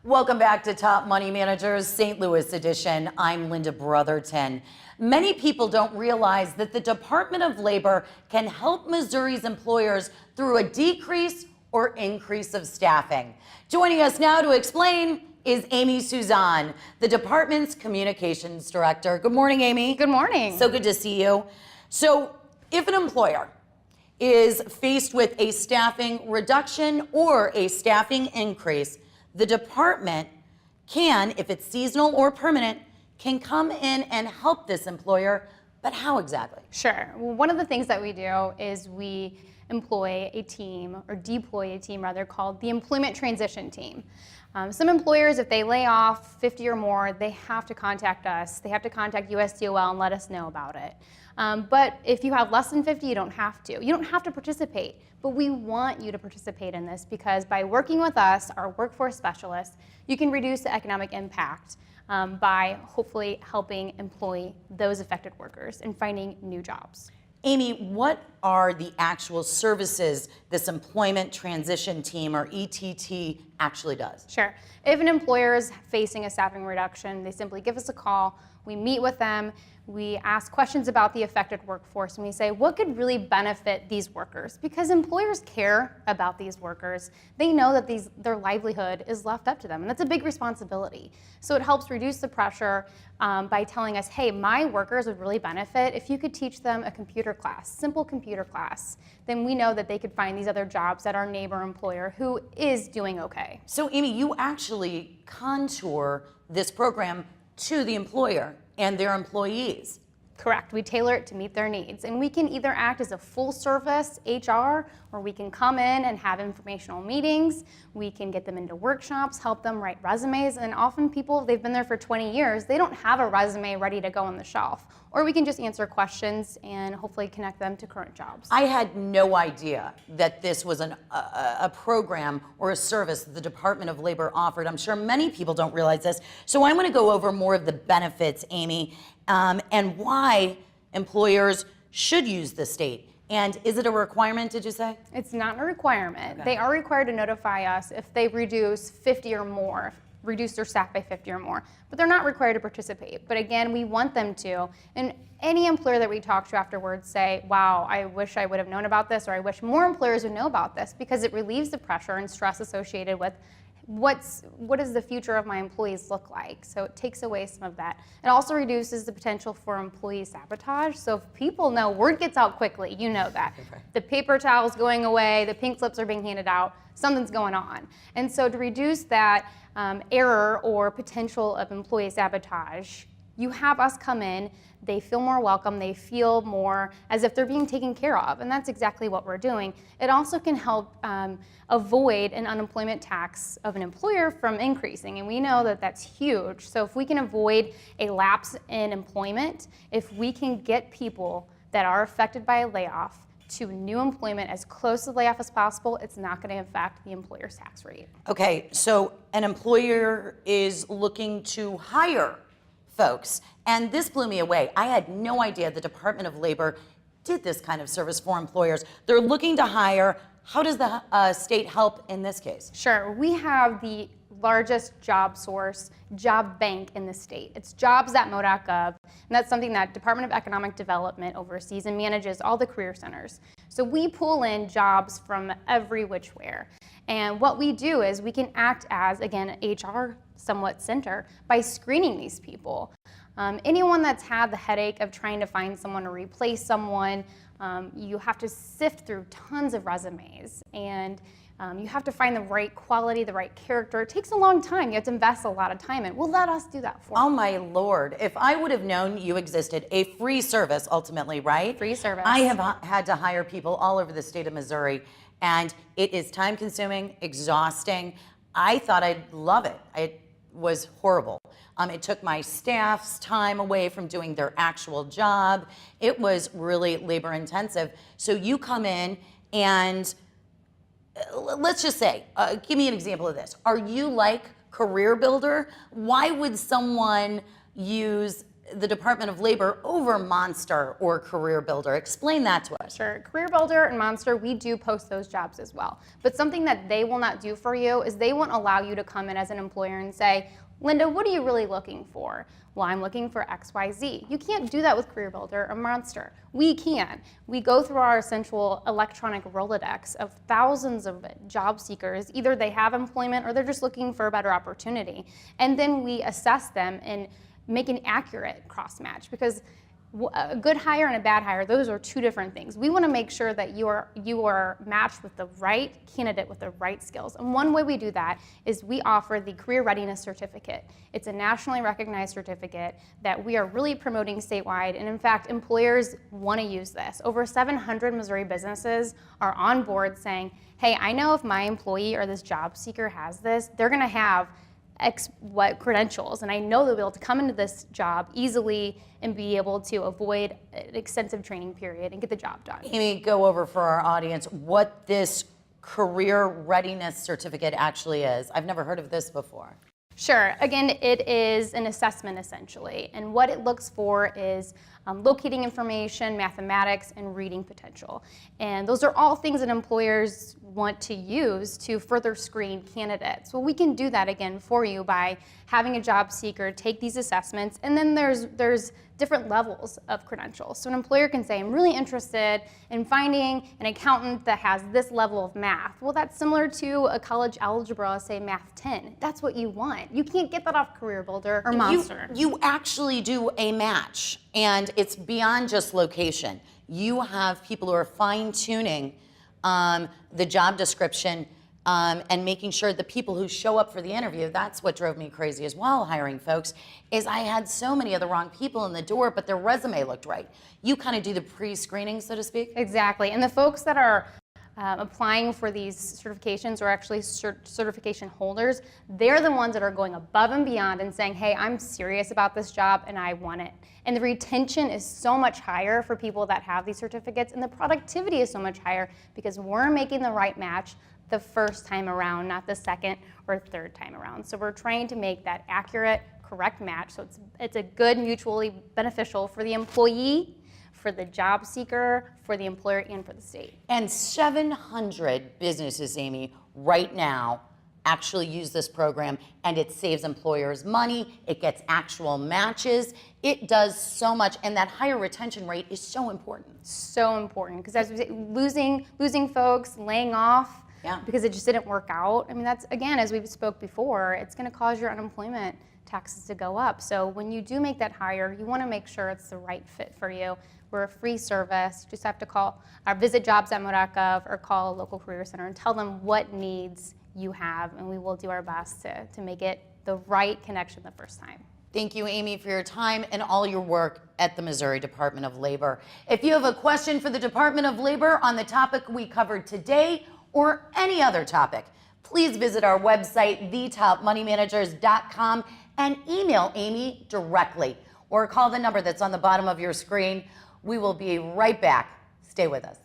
Welcome back to Top Money Managers, St. Louis edition. I'm Linda Brotherton. Many people don't realize that the Department of Labor can help Missouri's employers through a decrease or increase of staffing. Joining us now to explain is Amy Suzanne, the department's communications director. Good morning, Amy. Good morning. So good to see you. So if an employer is faced with a staffing reduction or a staffing increase, the department can, if it's seasonal or permanent, can come in and help this employer, but how exactly? Sure. Well, one of the things that we do is we employ a team, or deploy a team rather, called the Employment Transition Team. Some employers, if they lay off 50 or more, they have to contact us. They have to contact USDOL and let us know about it. But if you have less than 50, you don't have to. You don't have to participate, but we want you to participate in this because by working with us, our workforce specialists, you can reduce the economic impact by hopefully helping employ those affected workers and finding new jobs. Amy, what are the actual services this Employment Transition Team, or ETT, actually does? Sure. If an employer is facing a staffing reduction, they simply give us a call, we meet with them, we ask questions about the affected workforce, and we say, what could really benefit these workers? Because employers care about these workers. They know that their livelihood is left up to them, and that's a big responsibility. So it helps reduce the pressure by telling us, hey, my workers would really benefit if you could teach them a computer class, simple computer class. Then we know that they could find these other jobs at our neighbor employer who is doing okay. So Amy, you actually contour this program to the employer and their employees. Correct. We tailor it to meet their needs. And we can either act as a full service HR, or we can come in and have informational meetings. We can get them into workshops, help them write resumes. And often people, they've been there for 20 years, they don't have a resume ready to go on the shelf. Or we can just answer questions and hopefully connect them to current jobs. I had no idea that this was a program or a service that the Department of Labor offered. I'm sure many people don't realize this. So I want to go over more of the benefits, Amy, and why employers should use the state. And is it a requirement, did you say? It's not a requirement. Okay. They are required to notify us if they reduce 50 or more, reduce their staff by 50 or more, but they're not required to participate. But again, we want them to. And any employer that we talk to afterwards say, wow, I wish I would have known about this, or I wish more employers would know about this, because it relieves the pressure and stress associated with what does the future of my employees look like? So it takes away some of that. It also reduces the potential for employee sabotage. So if people know, word gets out quickly, you know that. Okay. The paper towel's going away, the pink slips are being handed out, something's going on. And so to reduce that error or potential of employee sabotage, you have us come in, they feel more welcome, they feel more as if they're being taken care of, and that's exactly what we're doing. It also can help avoid an unemployment tax of an employer from increasing, and we know that that's huge. So if we can avoid a lapse in employment, if we can get people that are affected by a layoff to new employment as close to the layoff as possible, it's not going to affect the employer's tax rate. Okay, so an employer is looking to hire folks, and this blew me away. I had no idea the Department of Labor did this kind of service for employers. They're looking to hire. How does the state help in this case? Sure. We have the largest job source, job bank in the state. It's jobs.mo.gov, and that's something that Department of Economic Development oversees and manages all the career centers. So we pull in jobs from every which where. And what we do is we can act as, again, HR somewhat center by screening these people. Anyone that's had the headache of trying to find someone to replace someone, you have to sift through tons of resumes, and you have to find the right quality, the right character. It takes a long time. You have to invest a lot of time in. Well, let us do that for you. Oh my Lord. If I would have known you existed, a free service ultimately, right? Free service. I have had to hire people all over the state of Missouri, and it is time consuming, exhausting. I thought I'd love it. It was horrible. It took my staff's time away from doing their actual job. It was really labor intensive. So you come in and let's just say, give me an example of this. Are you like Career Builder? Why would someone use the Department of Labor over Monster or Career Builder? Explain that to us. Sure. Career Builder and Monster, we do post those jobs as well. But something that they will not do for you is they won't allow you to come in as an employer and say, Linda, what are you really looking for? Well, I'm looking for XYZ. You can't do that with Career Builder or Monster. We can. We go through our essential electronic Rolodex of thousands of job seekers. Either they have employment or they're just looking for a better opportunity. And then we assess them and make an accurate cross match, because a good hire and a bad hire, those are two different things. We want to make sure that you are matched with the right candidate with the right skills. And one way we do that is we offer the Career Readiness Certificate. It's a nationally recognized certificate that we are really promoting statewide. And in fact, employers want to use this. Over 700 Missouri businesses are on board saying, hey, I know if my employee or this job seeker has this, they're going to have what credentials, and I know they'll be able to come into this job easily and be able to avoid an extensive training period and get the job done. Amy, go over for our audience what this Career Readiness Certificate actually is. I've never heard of this before. Sure. Again, it is an assessment essentially, and what it looks for is locating information, mathematics, and reading potential. And those are all things that employers want to use to further screen candidates. Well, we can do that again for you by having a job seeker take these assessments, and then there's different levels of credentials. So an employer can say, I'm really interested in finding an accountant that has this level of math. Well, that's similar to a college algebra, say Math 10. That's what you want. You can't get that off Career Builder or Monster. You actually do a match, and it's beyond just location. You have people who are fine-tuning the job description and making sure the people who show up for the interview. That's what drove me crazy as well, hiring folks, is I had so many of the wrong people in the door, but their resume looked right. You kind of do the pre-screening, so to speak? Exactly, and the folks that are applying for these certifications, or actually certification holders, they're the ones that are going above and beyond and saying, hey, I'm serious about this job and I want it. And the retention is so much higher for people that have these certificates, and the productivity is so much higher because we're making the right match the first time around, not the second or third time around. So we're trying to make that accurate, correct match, so it's a good, mutually beneficial for the employee, for the job seeker, for the employer, and for the state. And 700 businesses, Amy, right now actually use this program, and it saves employers money, it gets actual matches, it does so much, and that higher retention rate is so important. So important, because as we say, losing folks, laying off, because it just didn't work out. I mean, that's, again, as we spoke before, it's going to cause your unemployment taxes to go up. So when you do make that hire, you want to make sure it's the right fit for you. We're a free service. You just have to call or visit jobs.mo.gov or call a local career center and tell them what needs you have, and we will do our best to make it the right connection the first time. Thank you, Amy, for your time and all your work at the Missouri Department of Labor. If you have a question for the Department of Labor on the topic we covered today or any other topic, please visit our website, thetopmoneymanagers.com, and email Amy directly, or call the number that's on the bottom of your screen. We will be right back. Stay with us.